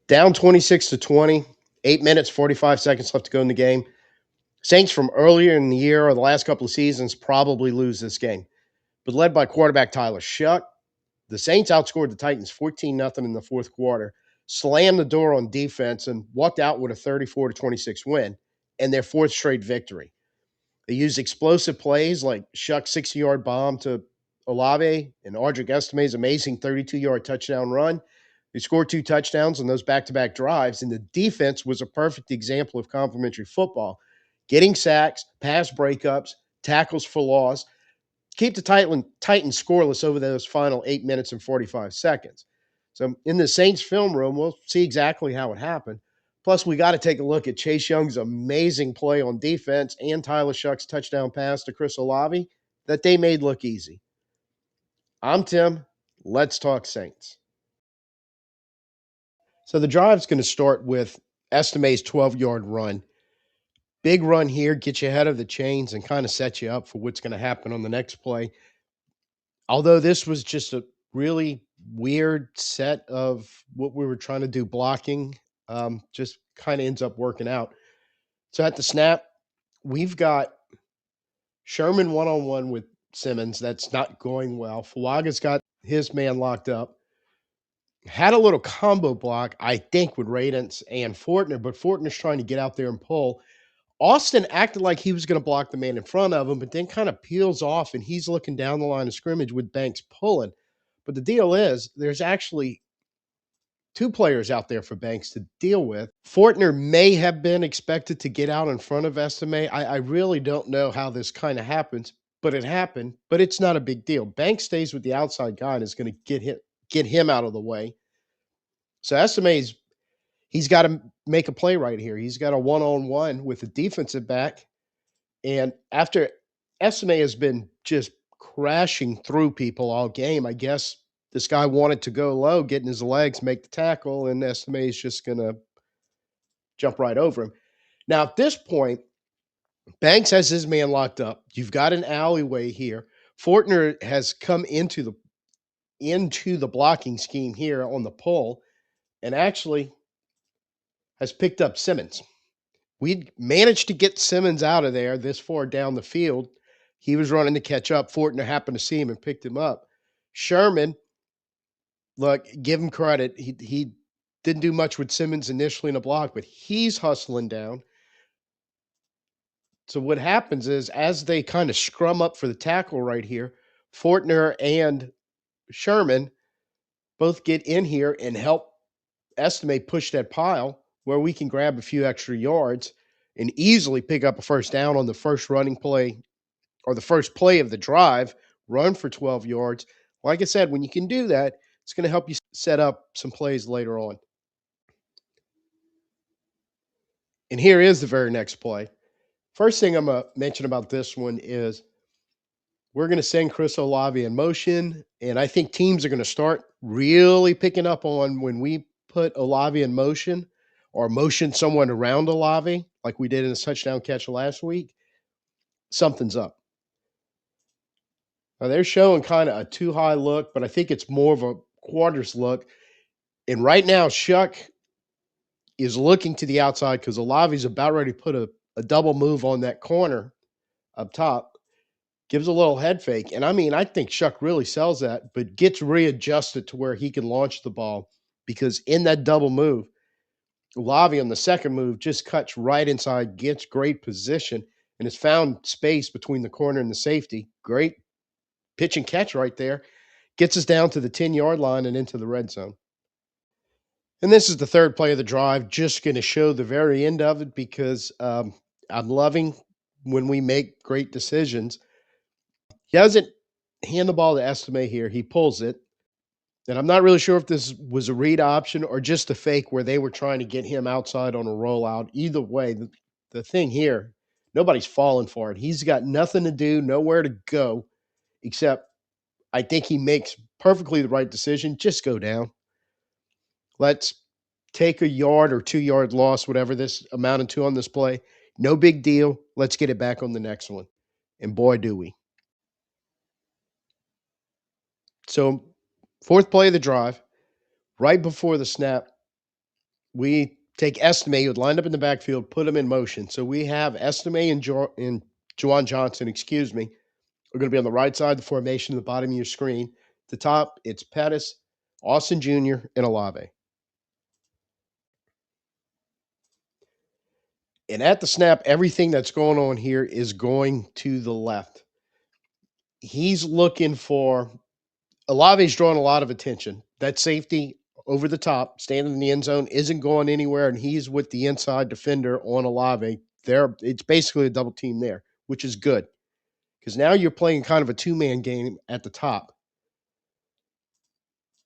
Down 26-20, 8 minutes, 45 seconds left to go in the game. Saints from earlier in the year or the last couple of seasons probably lose this game. But led by quarterback Tyler Shough, the Saints outscored the Titans 14-0 in the fourth quarter, slammed the door on defense, and walked out with a 34-26 win and their fourth straight victory. They used explosive plays like Shough's 60-yard bomb to Olave and Audric Estime's amazing 32-yard touchdown run. They scored two touchdowns on those back-to-back drives, and the defense was a perfect example of complementary football, getting sacks, pass breakups, tackles for loss, keep the Titans scoreless over those final 8 minutes and 45 seconds. So in the Saints film room, we'll see exactly how it happened. Plus, we got to take a look at Chase Young's amazing play on defense and Tyler Shough's touchdown pass to Chris Olave that they made look easy. I'm Tim. Let's talk Saints. So the drive's going to start with Estime's 12-yard run. Big run here, get you ahead of the chains and kind of set you up for what's going to happen on the next play. Although this was just a really weird set of what we were trying to do blocking, just kind of ends up working out. So at the snap, we've got Sherman one-on-one with Simmons. That's not going well. Fuaga's got his man locked up. Had a little combo block, I think, with Radence and Fortner, but Fortner's trying to get out there and pull. Austin acted like he was going to block the man in front of him, but then kind of peels off and he's looking down the line of scrimmage with Banks pulling. But the deal is, there's actually two players out there for Banks to deal with. Fortner may have been expected to get out in front of Estime. I really don't know how this kind of happens, but it happened. But it's not a big deal. Banks stays with the outside guy and is going to get him out of the way. So Estime's he's got to make a play right here. He's got a one-on-one with the defensive back. And after Estime has been just crashing through people all game, I guess this guy wanted to go low, get in his legs, make the tackle, and Estime is just going to jump right over him. Now, at this point, Banks has his man locked up. You've got an alleyway here. Fortner has come into the blocking scheme here on the pull and actually has picked up Simmons. We managed to get Simmons out of there this far down the field. He was running to catch up. Fortner happened to see him and picked him up. Sherman, look, give him credit. He didn't do much with Simmons initially in a block, but he's hustling down. So what happens is as they kind of scrum up for the tackle right here, Fortner and Sherman both get in here and help Estime push that pile where we can grab a few extra yards and easily pick up a first down on the first running play or the first play of the drive, run for 12 yards. Like I said, when you can do that, it's going to help you set up some plays later on. And here is the very next play. First thing I'm going to mention about this one is we're going to send Chris Olave in motion, and I think teams are going to start really picking up on when we put Olave in motion or motion someone around Olave, like we did in the touchdown catch last week, something's up. Now they're showing kind of a too high look, but I think it's more of a quarters look. And right now, Shough is looking to the outside because Olave's about ready to put a double move on that corner up top. Gives a little head fake. And I mean, I think Shough really sells that, but gets readjusted to where he can launch the ball because in that double move, Olave on the second move just cuts right inside, gets great position, and has found space between the corner and the safety. Great pitch and catch right there. Gets us down to the 10-yard line and into the red zone. And this is the third play of the drive. Just going to show the very end of it because I'm loving when we make great decisions. He doesn't hand the ball to Estime here. He pulls it. And I'm not really sure if this was a read option or just a fake where they were trying to get him outside on a rollout. Either way, the thing here, nobody's falling for it. He's got nothing to do, nowhere to go, except I think he makes perfectly the right decision. Just go down. Let's take a yard or 2-yard loss, whatever this amounted to on this play. No big deal. Let's get it back on the next one. And boy, do we. So, fourth play of the drive, right before the snap, we take Estime, who had lined up in the backfield, put him in motion. So we have Estime and Juwan Johnson, excuse me, are going to be on the right side of the formation at the bottom of your screen. At the top, it's Pettis, Austin Jr., and Olave. And at the snap, everything that's going on here is going to the left. He's looking for Olave's drawing a lot of attention. That safety over the top, standing in the end zone, isn't going anywhere, and he's with the inside defender on Olave. There, it's basically a double team there, which is good because now you're playing kind of a two-man game at the top.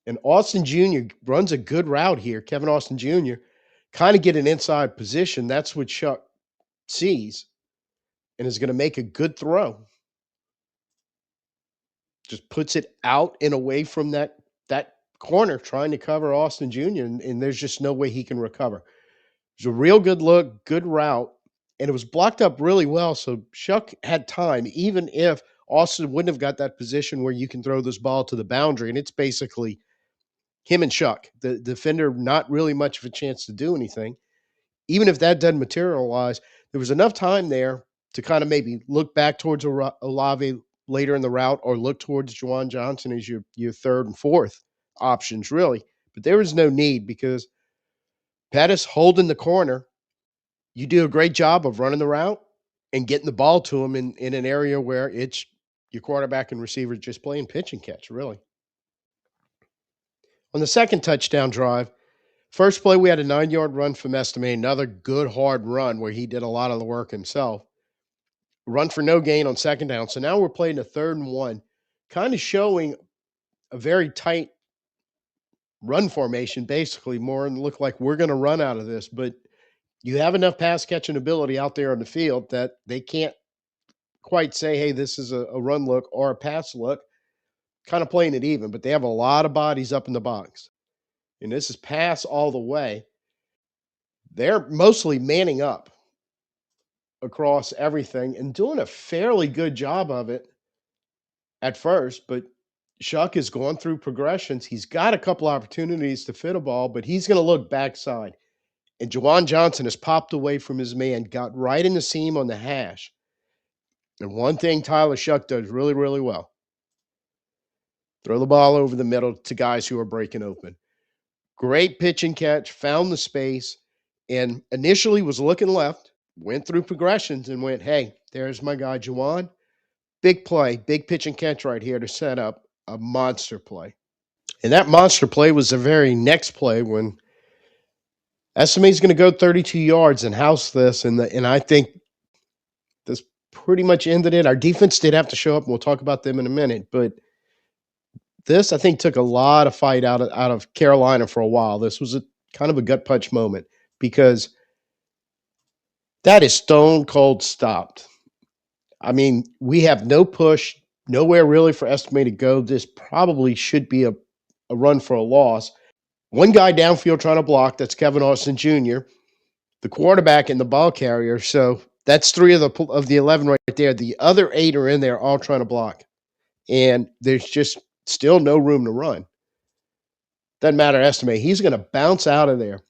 And Austin Jr. runs a good route here. Kevin Austin Jr. kind of get an inside position. That's what Shough sees and is going to make a good throw. Just puts it out and away from that corner trying to cover Austin Jr., and there's just no way he can recover. It was a real good look, good route, and it was blocked up really well, so Shough had time, even if Austin wouldn't have got that position where you can throw this ball to the boundary, and it's basically him and Shough. The defender, not really much of a chance to do anything. Even if that doesn't materialize, there was enough time there to kind of maybe look back towards Olave later in the route or look towards Juwan Johnson as your third and fourth options, really. But there was no need because Pettis holding the corner, you do a great job of running the route and getting the ball to him in an area where it's your quarterback and receiver just playing pitch and catch, really. On the second touchdown drive, first play, we had a 9-yard run from Estime, another good hard run where he did a lot of the work himself. Run for no gain on second down. So now we're playing a 3rd and 1, kind of showing a very tight run formation, basically, more and look like we're going to run out of this. But you have enough pass catching ability out there on the field that they can't quite say, hey, this is a run look or a pass look, kind of playing it even. But they have a lot of bodies up in the box. And this is pass all the way. They're mostly manning up across everything and doing a fairly good job of it at first, but Shough is going through progressions. He's got a couple opportunities to fit a ball, but he's going to look backside. And Juwan Johnson has popped away from his man, got right in the seam on the hash. And one thing Tyler Shough does really, really well, throw the ball over the middle to guys who are breaking open. Great pitch and catch, found the space, and initially was looking left, went through progressions and went, hey, there's my guy Juwan. Big play, big pitch and catch right here to set up a monster play. And that monster play was the very next play when Estime's going to go 32 yards and house this. And I think this pretty much ended it. Our defense did have to show up, and we'll talk about them in a minute. But this, I think, took a lot of fight out of Carolina for a while. This was a kind of a gut punch moment because that is stone cold stopped. I mean, we have no push, nowhere really for Estime to go. This probably should be a run for a loss. One guy downfield trying to block, that's Kevin Austin Jr., the quarterback and the ball carrier. So that's 3 of the 11 right there. The other 8 are in there all trying to block. And there's just still no room to run. Doesn't matter, Estime. He's going to bounce out of there.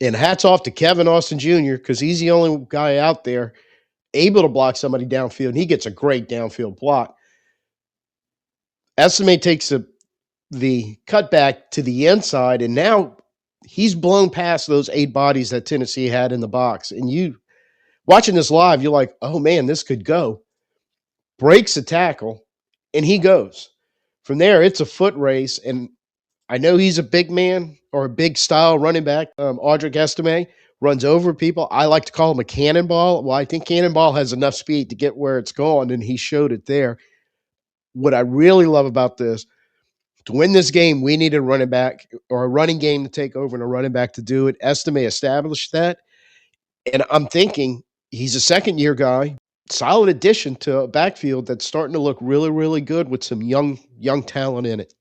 And hats off to Kevin Austin Jr. because he's the only guy out there able to block somebody downfield. And he gets a great downfield block. Estime takes the cutback to the inside, and now he's blown past those 8 bodies that Tennessee had in the box. And you watching this live, you're like, oh, man, this could go. Breaks a tackle, and he goes. From there, it's a foot race, and I know he's a big man or a big style running back. Audric Estime runs over people. I like to call him a cannonball. Well, I think cannonball has enough speed to get where it's going, and he showed it there. What I really love about this, to win this game, we need a running back or a running game to take over and a running back to do it. Estime established that. And I'm thinking he's a second-year guy, solid addition to a backfield that's starting to look really, really good with some young talent in it.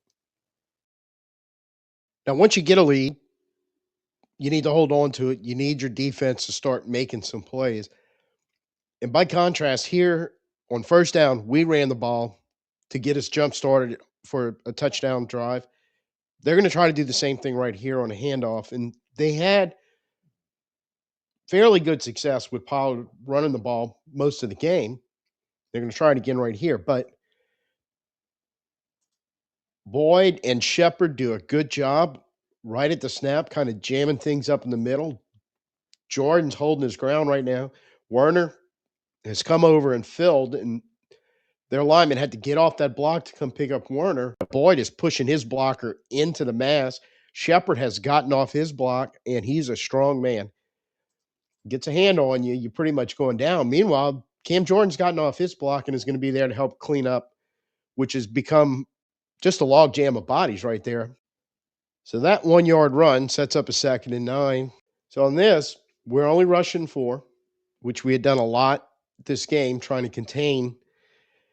Now, once you get a lead, you need to hold on to it. You need your defense to start making some plays. And by contrast, here on first down, we ran the ball to get us jump-started for a touchdown drive. They're going to try to do the same thing right here on a handoff. And They had fairly good success with Pollard running the ball most of the game. They're going to try it again right here, but Boyd and Sheperd do a good job right at the snap, kind of jamming things up in the middle. Jordan's holding his ground right now. Werner has come over and filled, and their lineman had to get off that block to come pick up Werner. Boyd is pushing his blocker into the mass. Sheperd has gotten off his block, and he's a strong man. Gets a hand on you, you're pretty much going down. Meanwhile, Cam Jordan's gotten off his block and is going to be there to help clean up, which has become just a log jam of bodies right there. So that 1 yard run sets up a 2nd and 9. So on this, we're only rushing 4, which we had done a lot this game, trying to contain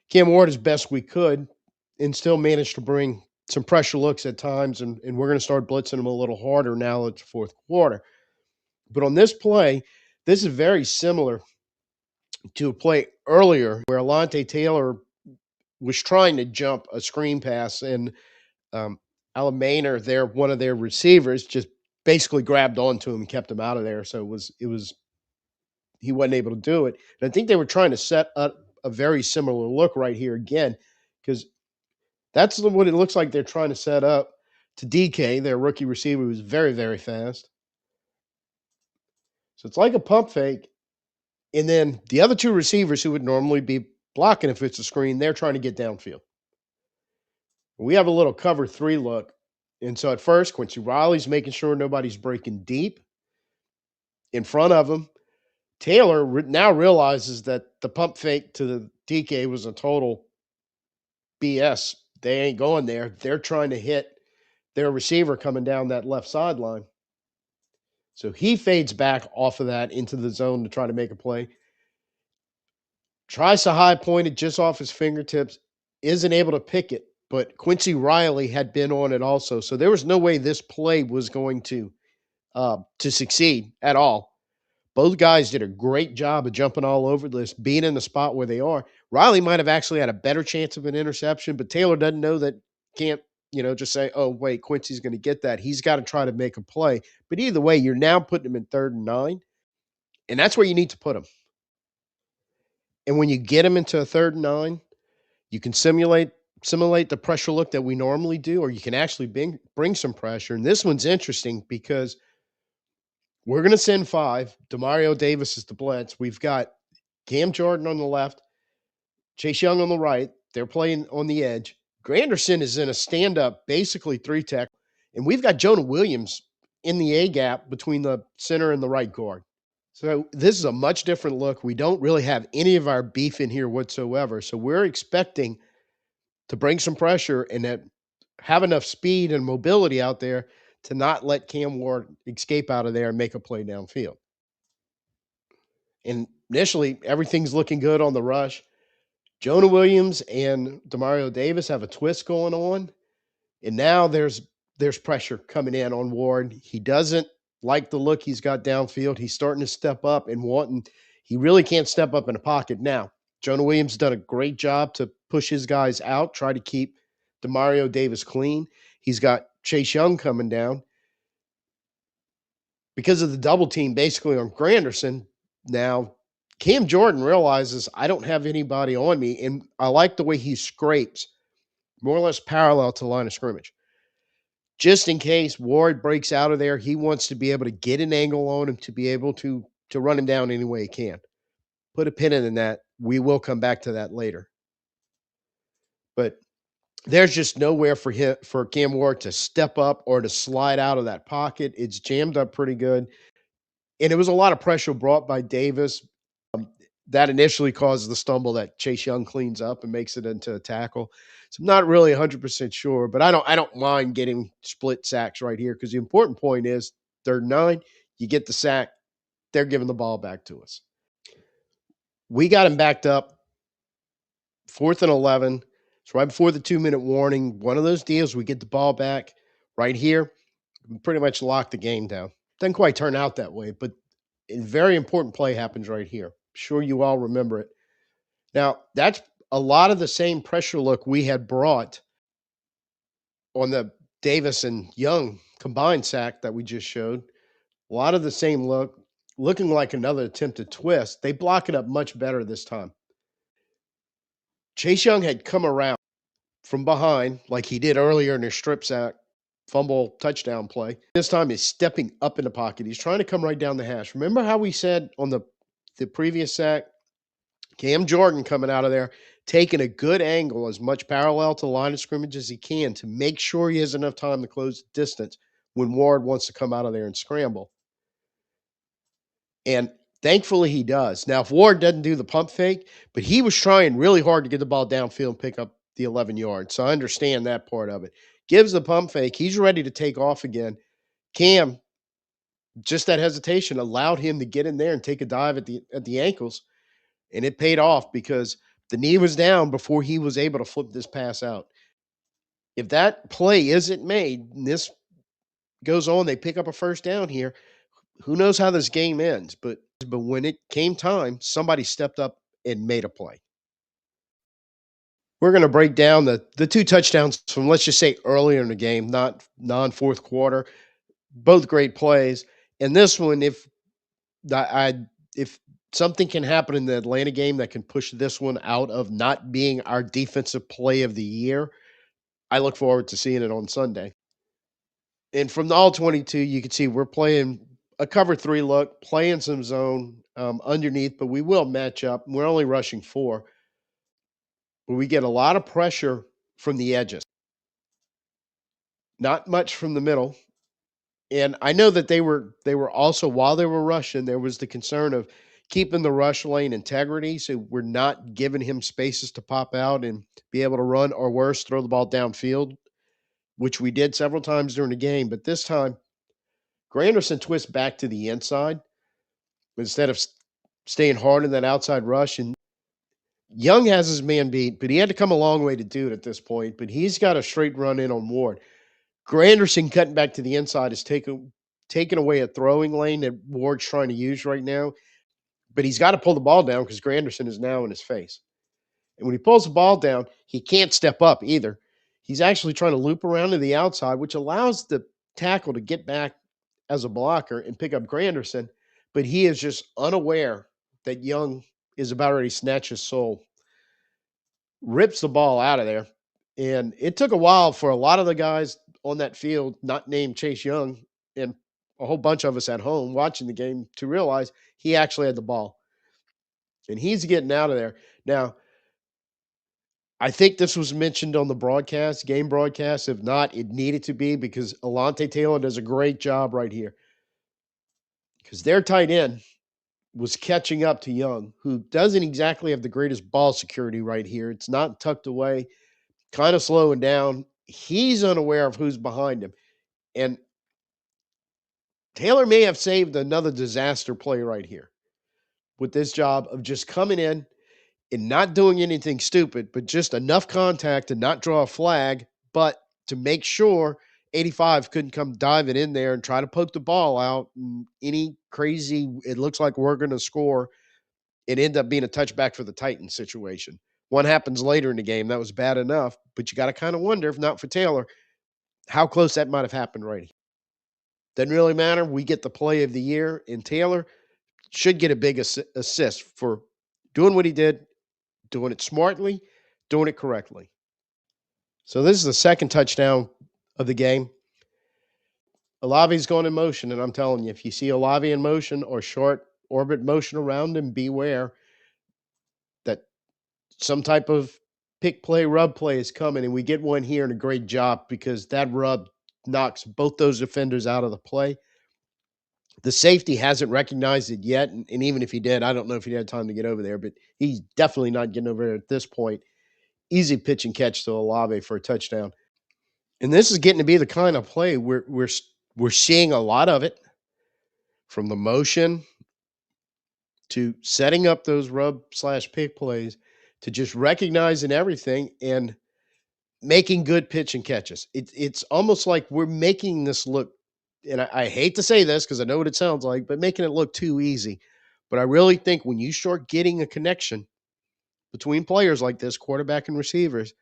Cam Ward as best we could and still managed to bring some pressure looks at times. And we're going to start blitzing them a little harder now it's fourth quarter. But on this play, this is very similar to a play earlier where Alontae Taylor was trying to jump a screen pass, and Alamainer, one of their receivers, just basically grabbed onto him and kept him out of there. So it was he wasn't able to do it. And I think they were trying to set up a very similar look right here again, because that's what it looks like they're trying to set up to DK, their rookie receiver, who's very, very fast. So it's like a pump fake. And then the other 2 receivers who would normally be blocking if it's a screen, they're trying to get downfield. We have a little cover 3 look. And so at first, Quincy Riley's making sure nobody's breaking deep in front of him. Taylor now realizes that the pump fake to the DK was a total BS. They ain't going there. They're trying to hit their receiver coming down that left sideline. So he fades back off of that into the zone to try to make a play. Tries to high point it just off his fingertips. Isn't able to pick it, but Quincy Riley had been on it also. So there was no way this play was going to succeed at all. Both guys did a great job of jumping all over this, being in the spot where they are. Riley might have actually had a better chance of an interception, but Taylor doesn't know that. Can't, just say, oh, wait, Quincy's going to get that. He's got to try to make a play. But either way, you're now putting him in 3rd and 9, and that's where you need to put him. And when you get him into a 3rd and 9, you can simulate the pressure look that we normally do, or you can actually bring some pressure. And this one's interesting because we're going to send 5. Demario Davis is the blitz. We've got Cam Jordan on the left, Chase Young on the right. They're playing on the edge. Granderson is in a stand-up, basically 3-tech. And we've got Jonah Williams in the A-gap between the center and the right guard. So this is a much different look. We don't really have any of our beef in here whatsoever. So we're expecting to bring some pressure and have enough speed and mobility out there to not let Cam Ward escape out of there and make a play downfield. And initially, everything's looking good on the rush. Jonah Williams and Demario Davis have a twist going on. And now there's pressure coming in on Ward. He doesn't like the look he's got downfield. He's starting to step up and he really can't step up in the pocket now. Jonah Williams done a great job to push his guys out, try to keep Demario Davis clean. He's got Chase Young coming down. Because of the double team basically on Granderson, now Cam Jordan realizes I don't have anybody on me, and I like the way he scrapes more or less parallel to the line of scrimmage. Just in case Ward breaks out of there, he wants to be able to get an angle on him to be able to run him down any way he can. Put a pin in that. We will come back to that later. But there's just nowhere for Cam Ward to step up or to slide out of that pocket. It's jammed up pretty good. And it was a lot of pressure brought by Davis. That initially caused the stumble that Chase Young cleans up and makes it into a tackle. So I'm not really 100% sure, but I don't mind getting split sacks right here because the important point is 3rd and 9, you get the sack, they're giving the ball back to us. We got him backed up, 4th and 11. It's right before the 2-minute warning. One of those deals, we get the ball back right here, we pretty much lock the game down. Doesn't quite turn out that way, but a very important play happens right here. Sure you all remember it. Now, that's a lot of the same pressure look we had brought on the Davis and Young combined sack that we just showed. A lot of the same look, looking like another attempted twist. They block it up much better this time. Chase Young had come around from behind like he did earlier in his strip sack, fumble, touchdown play. This time he's stepping up in the pocket. He's trying to come right down the hash. Remember how we said on the previous sack, Cam Jordan coming out of there, taking a good angle as much parallel to the line of scrimmage as he can to make sure he has enough time to close the distance when Ward wants to come out of there and scramble. And thankfully he does. Now, if Ward doesn't do the pump fake, but he was trying really hard to get the ball downfield and pick up the 11 yards. So I understand that part of it. Gives the pump fake. He's ready to take off again. Cam, just that hesitation allowed him to get in there and take a dive at the ankles. And it paid off because the knee was down before he was able to flip this pass out. If that play isn't made and this goes on, they pick up a first down here, who knows how this game ends, but when it came time, somebody stepped up and made a play. We're going to break down the two touchdowns from, let's just say, earlier in the game, not non-fourth quarter. Both great plays. And this one, if something can happen in the Atlanta game that can push this one out of not being our defensive play of the year, I look forward to seeing it on Sunday. And from the all 22, you can see we're playing a cover 3 look, playing some zone underneath, but we will match up. We're only rushing 4. But we get a lot of pressure from the edges, not much from the middle. And I know that they were also, while they were rushing, there was the concern of keeping the rush lane integrity. So we're not giving him spaces to pop out and be able to run, or worse, throw the ball downfield, which we did several times during the game. But this time, Granderson twists back to the inside instead of staying hard in that outside rush. And Young has his man beat, but he had to come a long way to do it at this point. But he's got a straight run in on Ward. Granderson cutting back to the inside is taking away a throwing lane that Ward's trying to use right now. But he's got to pull the ball down because Granderson is now in his face. And when he pulls the ball down, he can't step up either. He's actually trying to loop around to the outside, which allows the tackle to get back as a blocker and pick up Granderson. But he is just unaware that Young is about ready to snatch his soul. Rips the ball out of there. And it took a while for a lot of the guys on that field, not named Chase Young, and a whole bunch of us at home watching the game, to realize he actually had the ball. And he's getting out of there. Now, I think this was mentioned on the broadcast, game broadcast. If not, it needed to be, because Alontae Taylor does a great job right here. Because their tight end was catching up to Young, who doesn't exactly have the greatest ball security right here. It's not tucked away, kind of slowing down. He's unaware of who's behind him. And Taylor may have saved another disaster play right here with this job of just coming in and not doing anything stupid, but just enough contact to not draw a flag, but to make sure 85 couldn't come diving in there and try to poke the ball out. And any crazy, it looks like we're going to score, it ended up being a touchback for the Titans situation. One happens later in the game. That was bad enough, but you got to kind of wonder, if not for Taylor, how close that might have happened right here. Doesn't really matter. We get the play of the year, and Taylor should get a big assist for doing what he did, doing it smartly, doing it correctly. So this is the second touchdown of the game. Olave's going in motion, and I'm telling you, if you see Olave in motion or short orbit motion around him, beware that some type of pick play, rub play is coming, and we get one here, and a great job, because that rub knocks both those defenders out of the play. The safety hasn't recognized it yet, and even if he did, I don't know if he had time to get over there, but he's definitely not getting over there at this point. Easy pitch and catch to Olave for a touchdown. And this is getting to be the kind of play we're seeing a lot of it, from the motion to setting up those rub/pick plays to just recognizing everything and making good pitch and catches. It's almost like we're making this look, and I hate to say this because I know what it sounds like, but making it look too easy. But I really think when you start getting a connection between players like this, quarterback and receivers,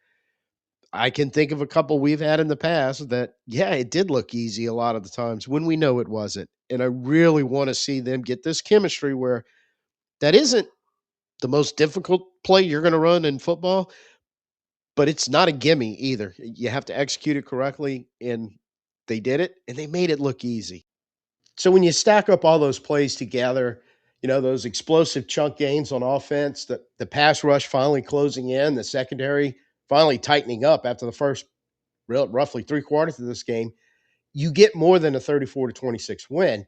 I can think of a couple we've had in the past that, yeah, it did look easy a lot of the times when we know it wasn't. And I really want to see them get this chemistry where that isn't the most difficult play you're going to run in football, but it's not a gimme either. You have to execute it correctly. And they did it and they made it look easy. So when you stack up all those plays together, those explosive chunk gains on offense, the pass rush finally closing in, the secondary finally tightening up after the first roughly 3 quarters of this game, you get more than a 34-26 win.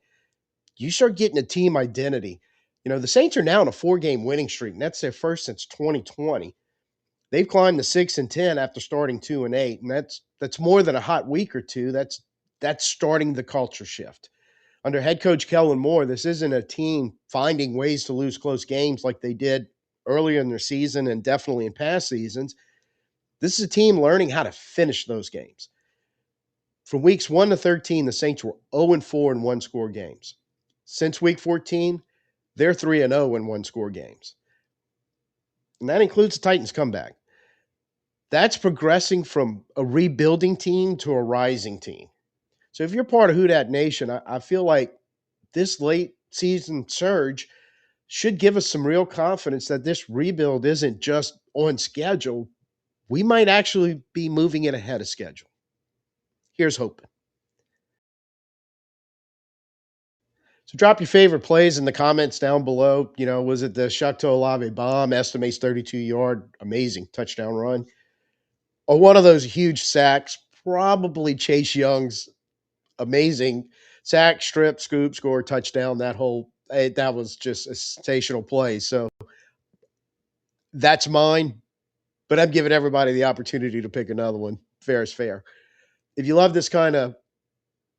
You start getting a team identity. The Saints are now on a 4-game winning streak, and that's their first since 2020. They've climbed to 6-10 after starting 2-8, and that's more than a hot week or two. That's starting the culture shift. Under head coach Kellen Moore, this isn't a team finding ways to lose close games like they did earlier in their season and definitely in past seasons. This is a team learning how to finish those games. From weeks 1 to 13, the Saints were 0-4 in one-score games. Since week 14, they're 3-0 in one-score games. And that includes the Titans' comeback. That's progressing from a rebuilding team to a rising team. So if you're part of Who Dat Nation, I feel like this late season surge should give us some real confidence that this rebuild isn't just on schedule. We might actually be moving it ahead of schedule. Here's hoping. So drop your favorite plays in the comments down below. Was it the Shough to Olave bomb, estimates 32-yard, amazing touchdown run? Or one of those huge sacks, probably Chase Young's amazing sack, strip, scoop, score, touchdown. That was just a sensational play. So that's mine, but I'm giving everybody the opportunity to pick another one. Fair is fair. If you love this kind of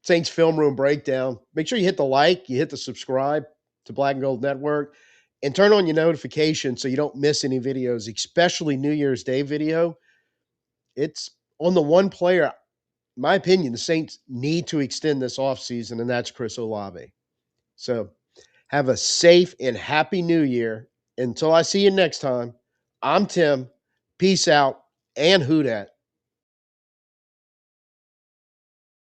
Saints Film Room breakdown, make sure you hit the like, you hit the subscribe to Black and Gold Network, and turn on your notifications so you don't miss any videos, especially New Year's Day video. It's on the one player, in my opinion, the Saints need to extend this offseason, and that's Chris Olave. So have a safe and happy new year. Until I see you next time, I'm Tim. Peace out and who dat.